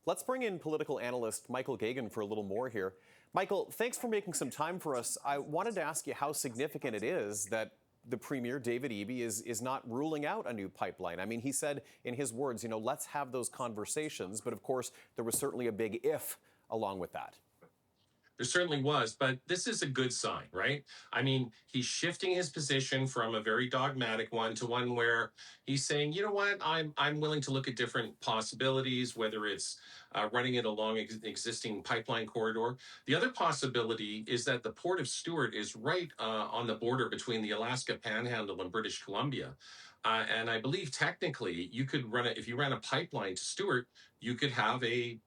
Let's bring in political analyst Michael Gagan for a little more here. Michael, thanks for making some time for us. I wanted to ask you how significant it is that the Premier, David Eby, is not ruling out a new pipeline. I mean, he said in his words, let's have those conversations. But of course, there was certainly a big if along with that. There certainly was, but this is a good sign, right? I mean, he's shifting his position from a very dogmatic one to one where he's saying, you know what, I'm willing to look at different possibilities, whether it's running it along existing pipeline corridor. The other possibility is that the Port of Stewart is right on the border between the Alaska Panhandle and British Columbia. And I believe technically you could run it if you ran a pipeline to Stewart, you could have a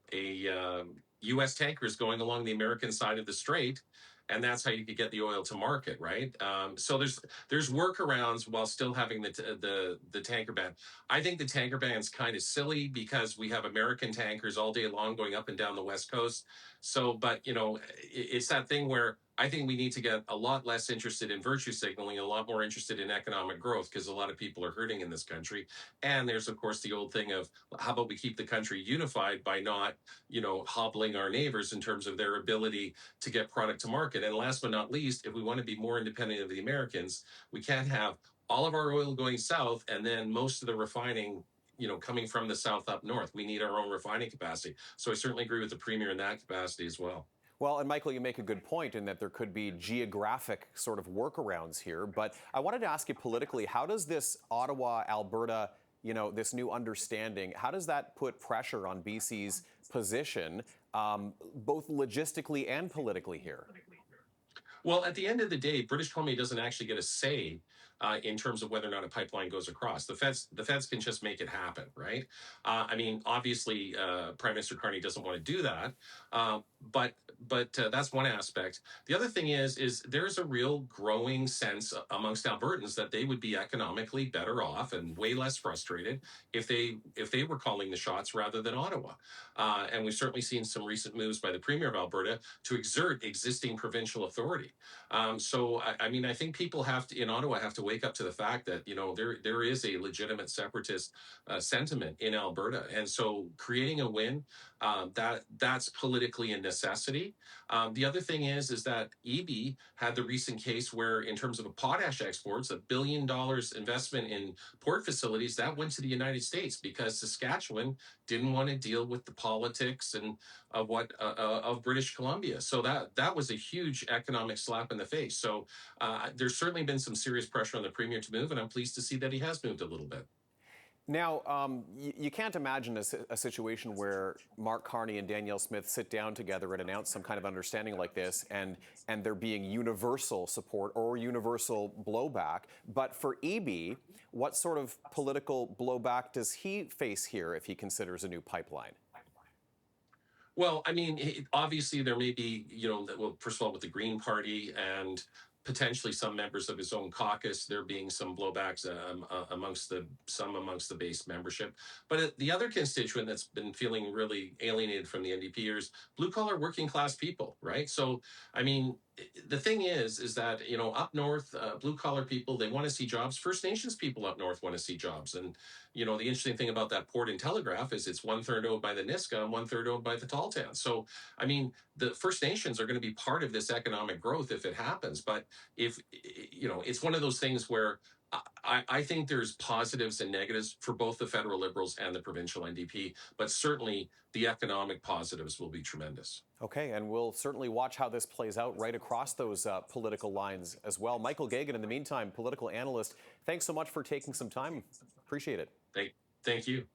U.S. tankers going along the American side of the strait, and that's how you could get the oil to market, right? So there's workarounds while still having the tanker ban. I think the tanker ban's kind of silly because we have American tankers all day long going up and down the West Coast. So, but it's that thing where I think we need to get a lot less interested in virtue signaling, a lot more interested in economic growth because a lot of people are hurting in this country. And there's of course the old thing of how about we keep the country unified by not hobbling our neighbors in terms of their ability to get product to market. And last but not least, if we want to be more independent of the Americans, we can't have all of our oil going south and then most of the refining coming from the south up north. We need our own refining capacity. So I certainly agree with the Premier in that capacity as well. Well, and Michael, you make a good point in that there could be geographic sort of workarounds here. But I wanted to ask you politically, how does this Ottawa, Alberta, this new understanding, how does that put pressure on BC's position, both logistically and politically here? Well, at the end of the day, British Columbia doesn't actually get a say in terms of whether or not a pipeline goes across. The feds can just make it happen, right? I mean, obviously, Prime Minister Carney doesn't want to do that, but that's one aspect. The other thing is there's a real growing sense amongst Albertans that they would be economically better off and way less frustrated if they were calling the shots rather than Ottawa. And we've certainly seen some recent moves by the Premier of Alberta to exert existing provincial authority. So I mean, I think people in Ottawa have to wake up to the fact that there is a legitimate separatist sentiment in Alberta, and so creating a win that's politically a necessity. The other thing is that Eby had the recent case where, in terms of potash exports, $1 billion investment in port facilities that went to the United States because Saskatchewan didn't want to deal with the politics and of British Columbia. So that was a huge economic slap in the face. So there's certainly been some serious pressure on the Premier to move, and I'm pleased to see that he has moved a little bit. Now, you can't imagine a situation where Mark Carney and Danielle Smith sit down together and announce some kind of understanding like this and there being universal support or universal blowback. But for Eby, what sort of political blowback does he face here if he considers a new pipeline? Well, I mean, obviously there may be, well, first of all, with the Green Party and potentially some members of his own caucus, there being some blowbacks amongst the base membership. But the other constituent that's been feeling really alienated from the NDP is blue collar working class people, right? So, I mean, the thing is that up north, blue collar people, they want to see jobs. First Nations people up north want to see jobs, and the interesting thing about that port and telegraph is it's 1/3 owned by the Niska and 1/3 owned by the Tahltan. So, I mean, the First Nations are going to be part of this economic growth if it happens. But if it's one of those things where I think there's positives and negatives for both the federal Liberals and the provincial NDP, but certainly the economic positives will be tremendous. Okay, and we'll certainly watch how this plays out right across those political lines as well. Michael Gagan, in the meantime, political analyst, thanks so much for taking some time. Appreciate it. Thank you.